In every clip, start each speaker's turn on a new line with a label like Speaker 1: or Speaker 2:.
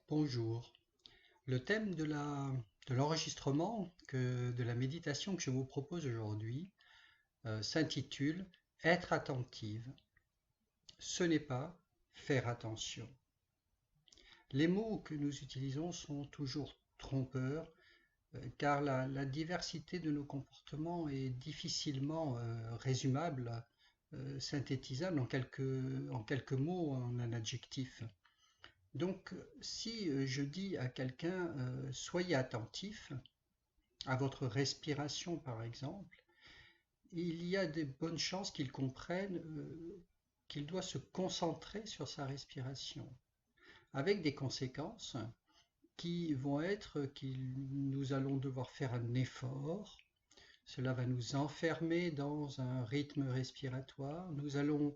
Speaker 1: Bonjour. Le thème de l'enregistrement, de la méditation que je vous propose aujourd'hui, s'intitule Être attentive. Ce n'est pas faire attention. Les mots que nous utilisons sont toujours trompeurs, car la diversité de nos comportements est difficilement résumable, synthétisable en quelques mots, en un adjectif. Donc, si je dis à quelqu'un soyez attentif à votre respiration, par exemple, il y a de bonnes chances qu'il comprenne qu'il doit se concentrer sur sa respiration, avec des conséquences qui vont être que nous allons devoir faire un effort. Cela va nous enfermer dans un rythme respiratoire. Nous allons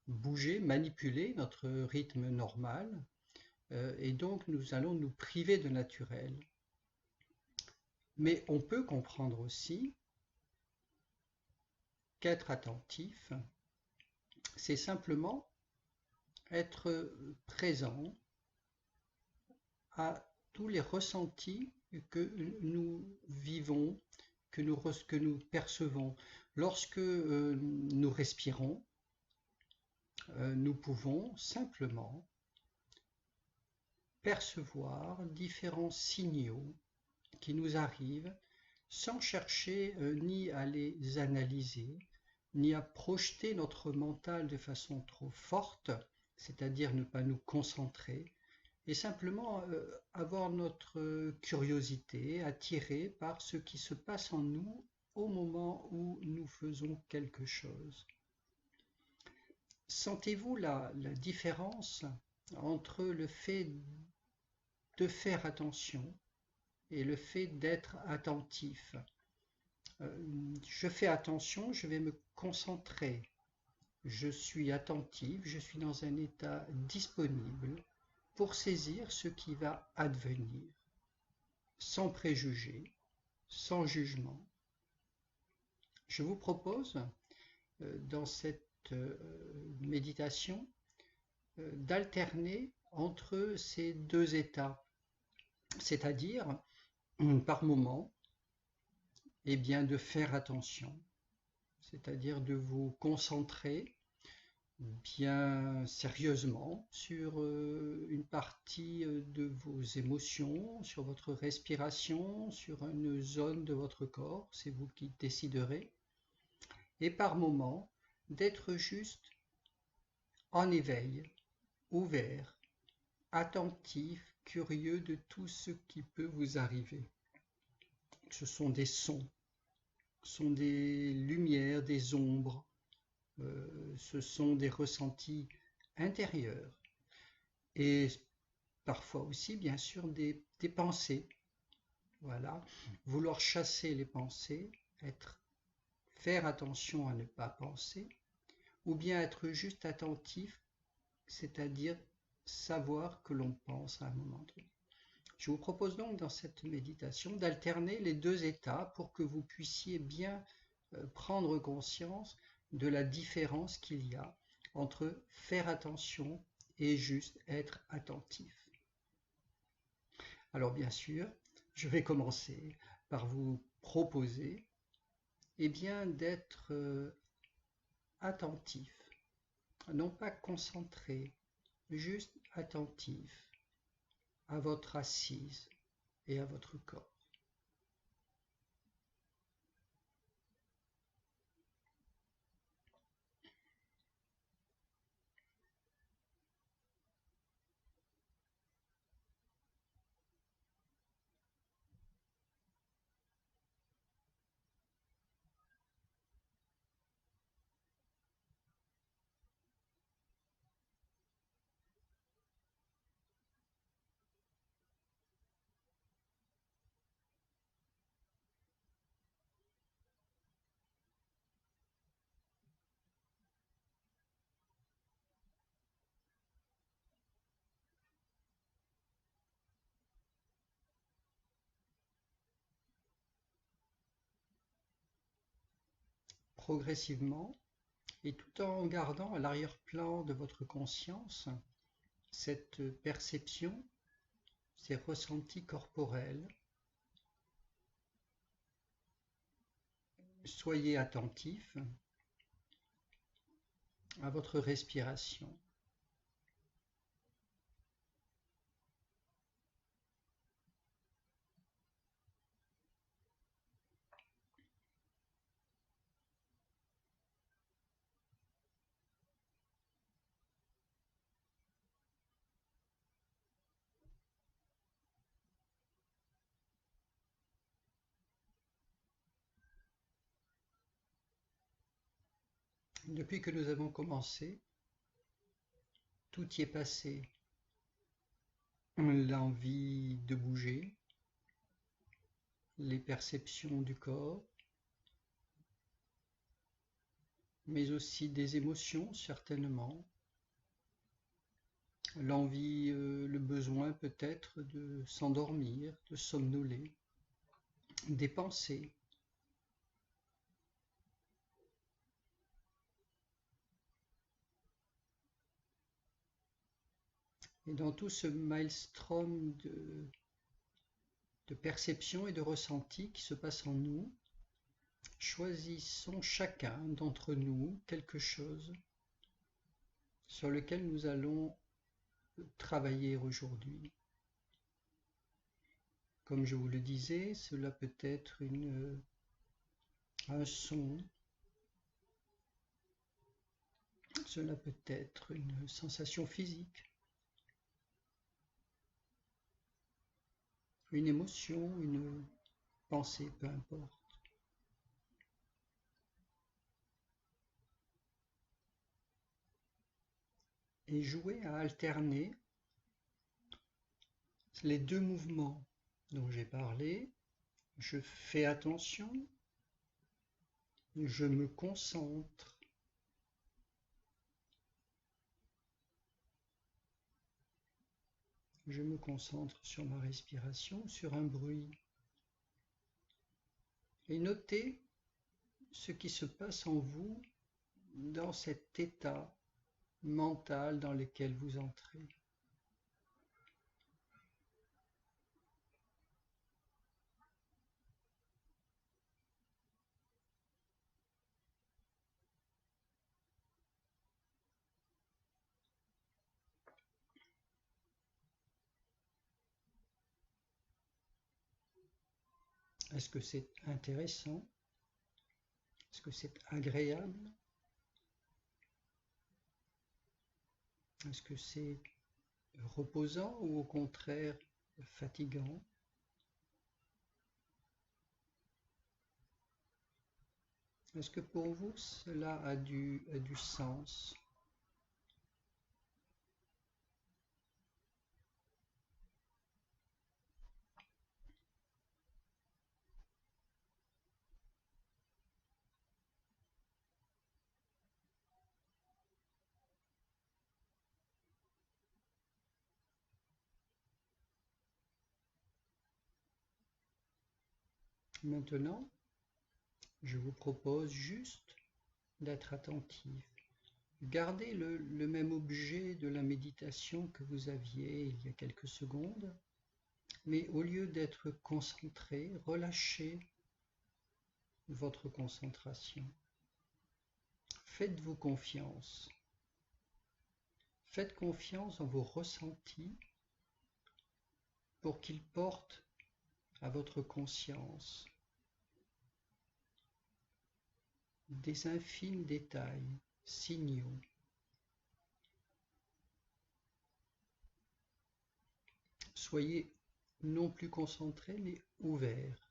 Speaker 1: bouger, manipuler notre rythme normal. Et donc nous allons nous priver de naturel. Mais on peut comprendre aussi qu'être attentif, c'est simplement être présent à tous les ressentis que nous vivons, que nous percevons. Lorsque nous respirons, nous pouvons simplement percevoir différents signaux qui nous arrivent sans chercher ni à les analyser, ni à projeter notre mental de façon trop forte, c'est-à-dire ne pas nous concentrer, et simplement avoir notre curiosité attirée par ce qui se passe en nous au moment où nous faisons quelque chose. Sentez-vous la différence entre le fait de faire attention et le fait d'être attentif? Je fais attention, je vais me concentrer. Je suis attentif, je suis dans un état disponible pour saisir ce qui va advenir, sans préjugés, sans jugement. Je vous propose, dans cette méditation, d'alterner entre ces deux états, c'est-à-dire, par moment, eh bien, de faire attention, c'est-à-dire de vous concentrer bien sérieusement sur une partie de vos émotions, sur votre respiration, sur une zone de votre corps, c'est vous qui déciderez, et par moment d'être juste en éveil, ouvert, attentif, curieux de tout ce qui peut vous arriver. Ce sont des sons, ce sont des lumières, des ombres, ce sont des ressentis intérieurs et parfois aussi bien sûr des pensées. Voilà, vouloir chasser les pensées, faire attention à ne pas penser, ou bien être juste attentif, c'est-à-dire savoir que l'on pense à un moment donné. Je vous propose donc dans cette méditation d'alterner les deux états pour que vous puissiez bien prendre conscience de la différence qu'il y a entre faire attention et juste être attentif. Alors bien sûr, je vais commencer par vous proposer bien d'être attentif, non pas concentré, juste attentif à votre assise et à votre corps. Progressivement, et tout en gardant à l'arrière-plan de votre conscience cette perception ces ressentis corporels. Soyez attentif à votre respiration. Depuis que nous avons commencé, tout y est passé. L'envie de bouger, les perceptions du corps, mais aussi des émotions certainement, l'envie, le besoin peut-être de s'endormir, de somnoler, des pensées. Et dans tout ce maelstrom de perception et de ressenti qui se passe en nous, choisissons chacun d'entre nous quelque chose sur lequel nous allons travailler aujourd'hui. Comme je vous le disais, cela peut être un son, cela peut être une sensation physique, une émotion, une pensée, peu importe. Et jouer à alterner les deux mouvements dont j'ai parlé. Je fais attention, je me concentre. Je me concentre sur ma respiration, sur un bruit. Et notez ce qui se passe en vous dans cet état mental dans lequel vous entrez. Est-ce que c'est intéressant? Est-ce que c'est agréable? Est-ce que c'est reposant ou au contraire fatigant? Est-ce que pour vous cela a du sens? Maintenant, je vous propose juste d'être attentif. Gardez le même objet de la méditation que vous aviez il y a quelques secondes, mais au lieu d'être concentré, relâchez votre concentration. Faites-vous confiance. Faites confiance en vos ressentis pour qu'ils portent à votre conscience des infimes détails, signaux. Soyez non plus concentrés, mais ouverts.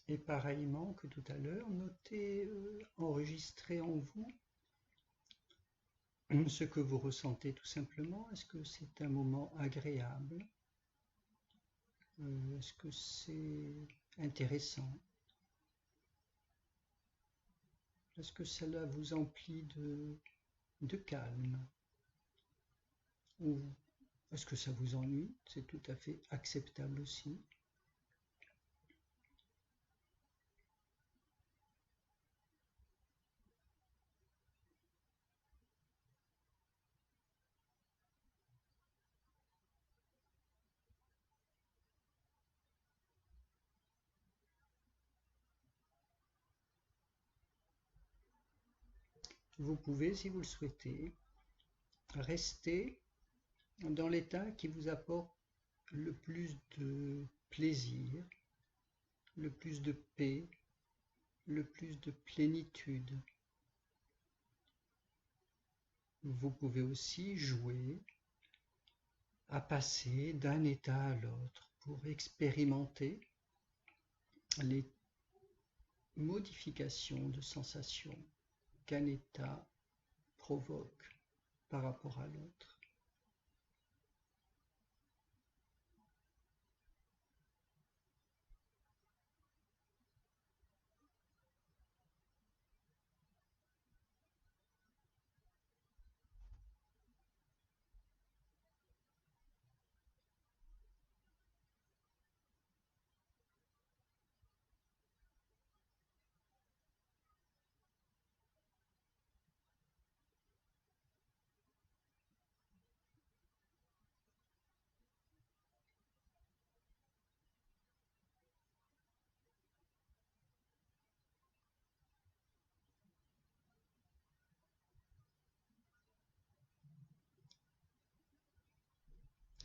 Speaker 1: Et pareillement que tout à l'heure, notez, enregistrez en vous ce que vous ressentez tout simplement. Est-ce que c'est un moment agréable? Est-ce que c'est intéressant? Est-ce que cela vous emplit de calme? Ou est-ce que ça vous ennuie? C'est tout à fait acceptable aussi. Vous pouvez, si vous le souhaitez, rester dans l'état qui vous apporte le plus de plaisir, le plus de paix, le plus de plénitude. Vous pouvez aussi jouer à passer d'un état à l'autre pour expérimenter les modifications de sensations qu'un état provoque par rapport à l'autre.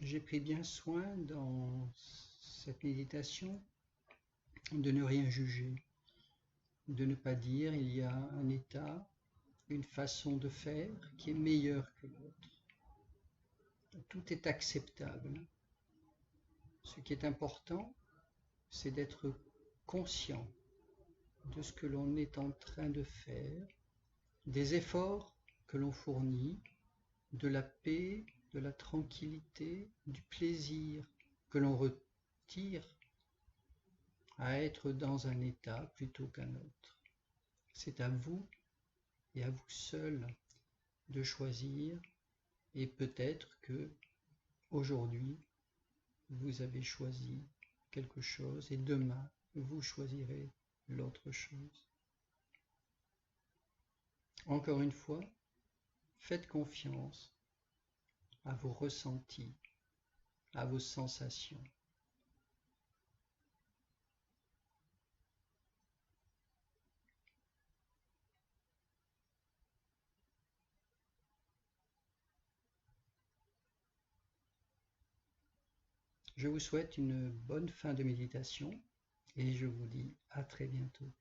Speaker 1: J'ai pris bien soin dans cette méditation de ne rien juger, de ne pas dire il y a un état, une façon de faire qui est meilleure que l'autre. Tout est acceptable. Ce qui est important, c'est d'être conscient de ce que l'on est en train de faire, des efforts que l'on fournit, de la paix, de la tranquillité, du plaisir que l'on retire à être dans un état plutôt qu'un autre. C'est à vous et à vous seul de choisir, et peut-être que aujourd'hui vous avez choisi quelque chose et demain vous choisirez l'autre chose. Encore une fois, faites confiance à vos ressentis, à vos sensations. Je vous souhaite une bonne fin de méditation et je vous dis à très bientôt.